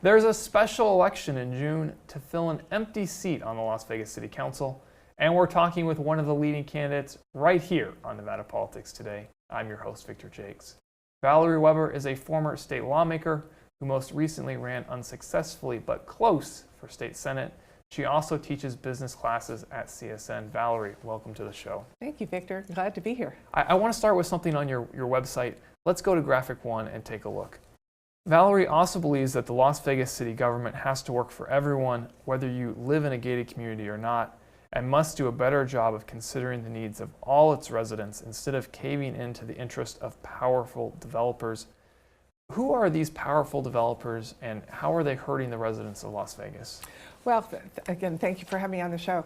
There's a special election in June to fill an empty seat on the Las Vegas City Council, and we're talking with one of the leading candidates right here on Nevada Politics Today. I'm your host, Victor Joecks. Valerie Weber is a former state lawmaker who most recently ran unsuccessfully but close for state senate. She also teaches business classes at CSN. Valerie, welcome to the show. Thank you, Victor. Glad to be here. I want to start with something on your website. Let's go to graphic one and take a look. Valerie also believes that the Las Vegas city government has to work for everyone, whether you live in a gated community or not, and must do a better job of considering the needs of all its residents instead of caving into the interest of powerful developers. Who are these powerful developers, and how are they hurting the residents of Las Vegas? Well, again, thank you for having me on the show.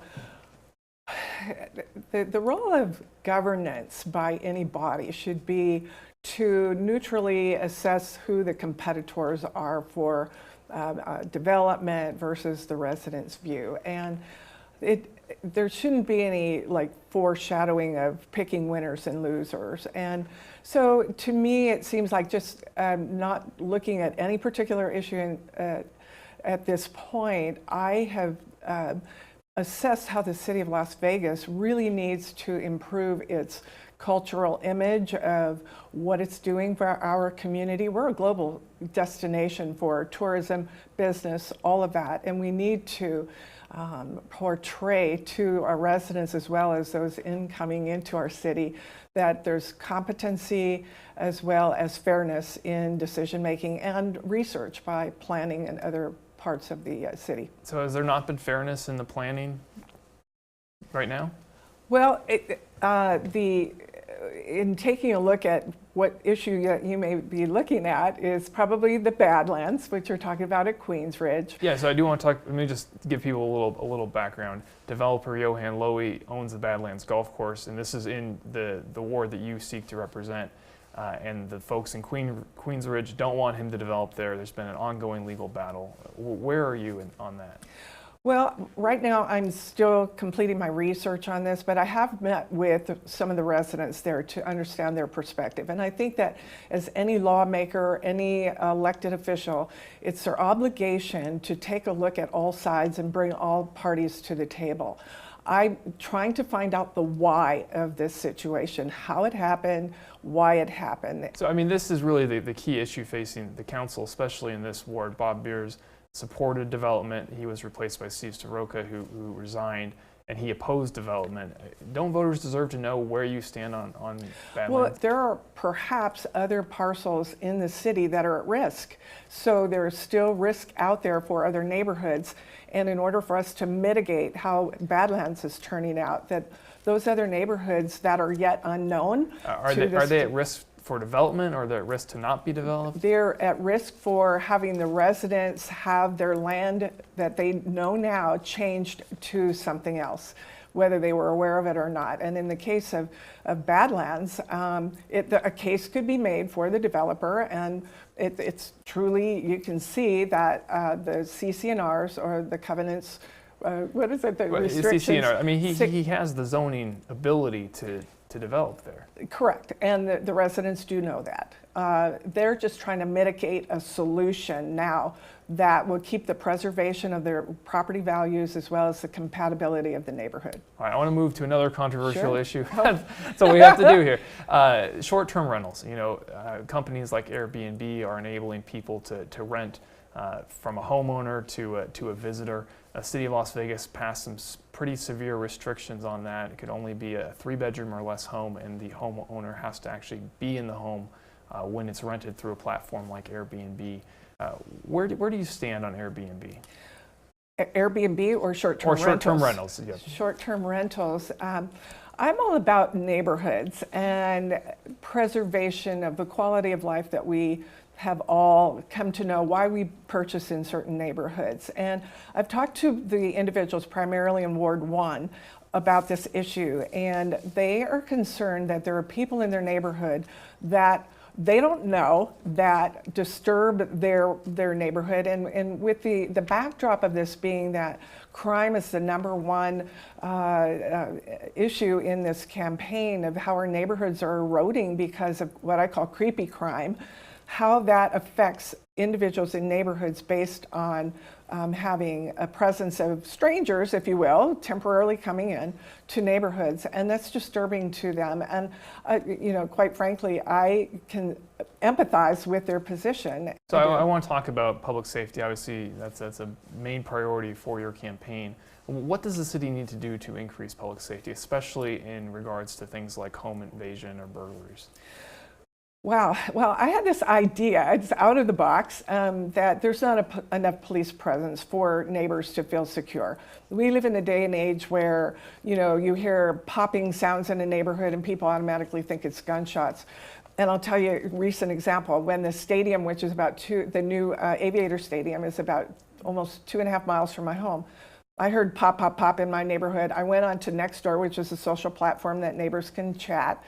The role of governance by any body should be to neutrally assess who the competitors are for development versus the residents' view. And there shouldn't be any foreshadowing of picking winners and losers. And so to me, it seems like just not looking at any particular issue at this point, I have assessed how the city of Las Vegas really needs to improve its cultural image of what it's doing for our community. We're a global destination for tourism, business, all of that, and we need to portray to our residents as well as those incoming into our city that there's competency as well as fairness in decision making and research by planning and other parts of the city. So has there not been fairness in the planning right now? Well, in taking a look at what issue you may be looking at is probably the Badlands, which you're talking about at Queens Ridge. Yeah, so I do want to talk, let me just give people a little background. Developer Johan Lowy owns the Badlands golf course, and this is in the ward that you seek to represent. And the folks in Queens Ridge don't want him to develop there. There's been an ongoing legal battle. Where are you on that? Well, right now I'm still completing my research on this, but I have met with some of the residents there to understand their perspective. And I think that as any lawmaker, any elected official, it's their obligation to take a look at all sides and bring all parties to the table. I'm trying to find out the why of this situation, how it happened, why it happened. So, I mean, this is really the key issue facing the council, especially in this ward. Bob Beers supported development. He was replaced by Steve Soroka, who resigned, and he opposed development. Don't voters deserve to know where you stand on Badlands? Well, there are perhaps other parcels in the city that are at risk. So there's still risk out there for other neighborhoods. And in order for us to mitigate how Badlands is turning out, that those other neighborhoods that are yet unknown. Are they at risk for development, or are they at risk to not be developed? They're at risk for having the residents have their land that they know now changed to something else, whether they were aware of it or not. And in the case of Badlands, a case could be made for the developer, and it's truly, you can see that the CCNRs or the covenants, what is it, the restrictions? CCNR, I mean, he has the zoning ability to develop there. Correct, and the residents do know that. They're just trying to mitigate a solution now that will keep the preservation of their property values as well as the compatibility of the neighborhood. All right, I want to move to another controversial issue. Oh. That's what we have to do here. Short-term rentals. You know, companies like Airbnb are enabling people to rent from a homeowner to a visitor. The city of Las Vegas passed some pretty severe restrictions on that. It could only be a 3-bedroom or less home, and the homeowner has to actually be in the home when it's rented through a platform like Airbnb. Where do you stand on Airbnb? Airbnb or short-term rentals? Or short-term rentals, yes. Short-term rentals. I'm all about neighborhoods and preservation of the quality of life that we have all come to know, why we purchase in certain neighborhoods. And I've talked to the individuals primarily in Ward 1 about this issue, and they are concerned that there are people in their neighborhood that they don't know that disturb their neighborhood. And with the backdrop of this being that crime is the #1 issue in this campaign of how our neighborhoods are eroding because of what I call creepy crime, how that affects individuals in neighborhoods based on having a presence of strangers, if you will, temporarily coming in to neighborhoods, and that's disturbing to them. And quite frankly, I can empathize with their position. So I want to talk about public safety. Obviously, that's a main priority for your campaign. What does the city need to do to increase public safety, especially in regards to things like home invasion or burglaries? Wow. Well, I had this idea, it's out of the box, that there's not enough police presence for neighbors to feel secure. We live in a day and age where, you hear popping sounds in a neighborhood and people automatically think it's gunshots. And I'll tell you a recent example. When the stadium, which is the new Aviator Stadium, is about almost 2.5 miles from my home, I heard pop, pop, pop in my neighborhood. I went on to Nextdoor, which is a social platform that neighbors can chat.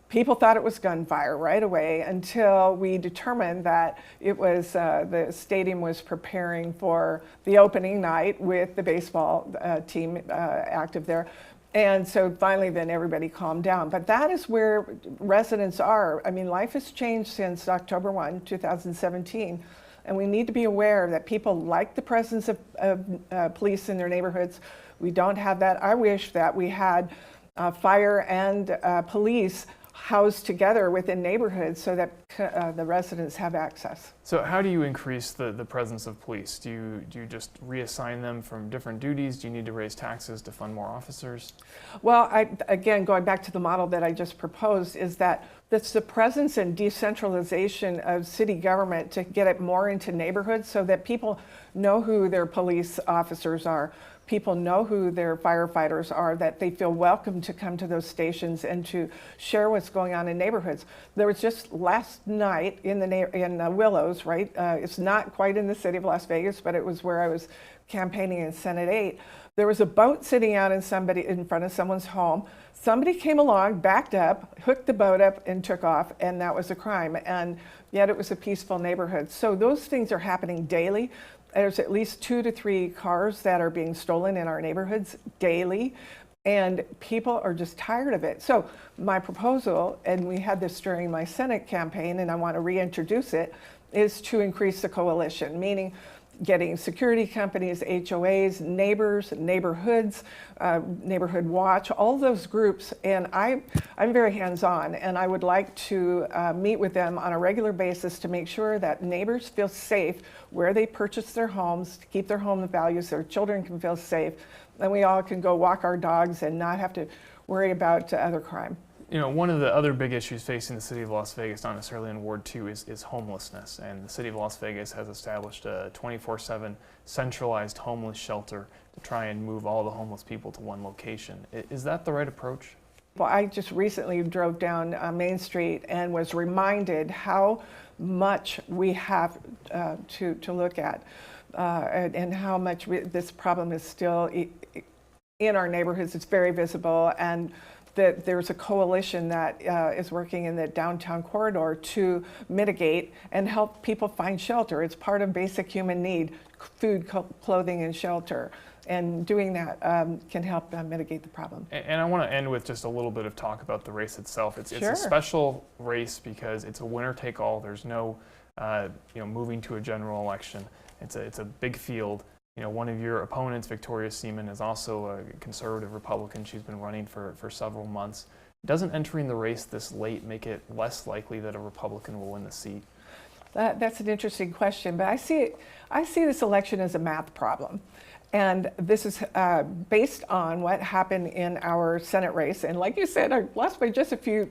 People thought it was gunfire right away until we determined that it was the stadium was preparing for the opening night with the baseball team active there. And so finally then everybody calmed down. But that is where residents are. I mean, life has changed since October 1, 2017. And we need to be aware that people like the presence of police in their neighborhoods. We don't have that. I wish that we had fire and police housed together within neighborhoods so that the residents have access. So how do you increase the presence of police? Do you just reassign them from different duties? Do you need to raise taxes to fund more officers? Well, again, going back to the model that I just proposed, is that that's the presence and decentralization of city government to get it more into neighborhoods so that people know who their police officers are. People know who their firefighters are, that they feel welcome to come to those stations and to share what's going on in neighborhoods. There was just last night in Willows, right? It's not quite in the city of Las Vegas, but it was where I was campaigning in Senate 8. There was a boat sitting out in front of someone's home. Somebody came along, backed up, hooked the boat up, and took off, and that was a crime. And yet it was a peaceful neighborhood. So those things are happening daily. There's at least 2 to 3 cars that are being stolen in our neighborhoods daily, and people are just tired of it. So my proposal, and we had this during my Senate campaign, and I want to reintroduce it, is to increase the coalition, meaning getting security companies, HOAs, neighbors, neighborhoods, Neighborhood Watch, all those groups. And I'm very hands-on, and I would like to meet with them on a regular basis to make sure that neighbors feel safe where they purchase their homes, to keep their home values, their children can feel safe, and we all can go walk our dogs and not have to worry about other crime. One of the other big issues facing the city of Las Vegas, not necessarily in Ward 2, is homelessness. And the city of Las Vegas has established a 24/7 centralized homeless shelter to try and move all the homeless people to one location. Is that the right approach? Well, I just recently drove down Main Street and was reminded how much we have to look at and how much this problem is still in our neighborhoods. It's very visible, and that there's a coalition that is working in the downtown corridor to mitigate and help people find shelter. It's part of basic human need, food, clothing, and shelter. And doing that can help mitigate the problem. And I want to end with just a little bit of talk about the race itself. It's Sure. a special race because it's a winner-take-all. There's no moving to a general election. It's a big field. One of your opponents, Victoria Seaman, is also a conservative Republican. She's been running for several months. Doesn't entering the race this late make it less likely that a Republican will win the seat? That's an interesting question, but I see this election as a math problem. And this is based on what happened in our Senate race. And like you said, I lost by just a few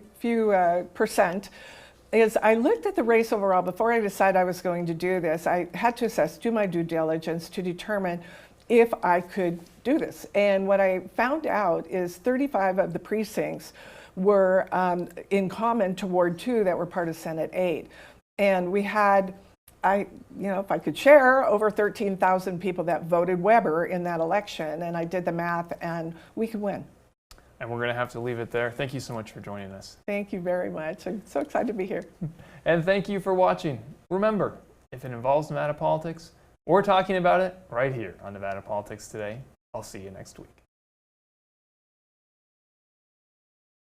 percent. I looked at the race overall before I decided I was going to do this. I had to do my due diligence to determine if I could do this. And what I found out is 35 of the precincts were in common to Ward 2 that were part of Senate 8. And we had, if I could share, over 13,000 people that voted Weber in that election. And I did the math, and we could win. And we're going to have to leave it there. Thank you so much for joining us. Thank you very much. I'm so excited to be here. And thank you for watching. Remember, if it involves Nevada politics, we're talking about it right here on Nevada Politics Today. I'll see you next week.